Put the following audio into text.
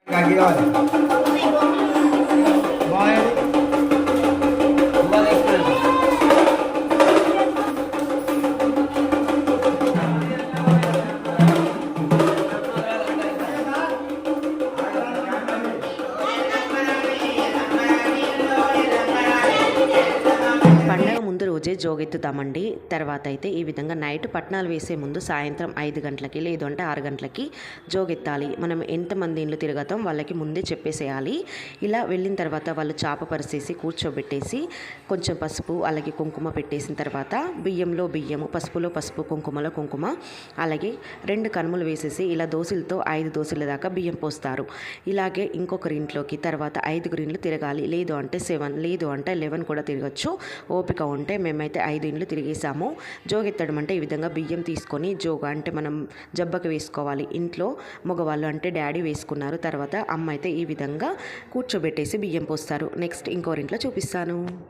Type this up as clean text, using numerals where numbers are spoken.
Kaki kawan. Boy. పండగ ముందు రోజే జోగెత్తుతామండి. తర్వాత అయితే ఈ విధంగా నైట్ పట్నాలు వేసే ముందు సాయంత్రం 5 గంటలకి లేదు అంటే 6 గంటలకి జోగెత్తాలి. మనం ఎంతమంది ఇండ్లు తిరగతాం వాళ్ళకి ముందే చెప్పేసేయాలి. ఇలా వెళ్ళిన తర్వాత వాళ్ళు చాప పరిసేసి కూర్చోబెట్టేసి కొంచెం పసుపు అలాగే కుంకుమ పెట్టేసిన తర్వాత బియ్యంలో బియ్యము, పసుపులో పసుపు, కుంకుమలో కుంకుమ, అలాగే 2 కనుములు వేసేసి ఇలా దోశలతో 5 దోశల దాకా బియ్యం పోస్తారు. ఇలాగే ఇంకొకరి ఇంట్లోకి తర్వాత 5 ఇండ్లు తిరగాలి. లేదు అంటే 7, లేదు అంటే 11 కూడా తిరగచ్చు. ఓపిక ఉంటే. మేమైతే 5 ఇండ్లు తిరిగేసాము. జోగెత్తడం అంటే ఈ విధంగా బియ్యం తీసుకొని జోగ అంటే మనం జబ్బకు వేసుకోవాలి. ఇంట్లో మగవాళ్ళు అంటే డాడీ వేసుకున్నారు. తర్వాత అమ్మ అయితే ఈ విధంగా కూర్చోబెట్టేసి బియ్యం పోస్తారు. నెక్స్ట్ ఇంకోరింట్లో చూపిస్తాను.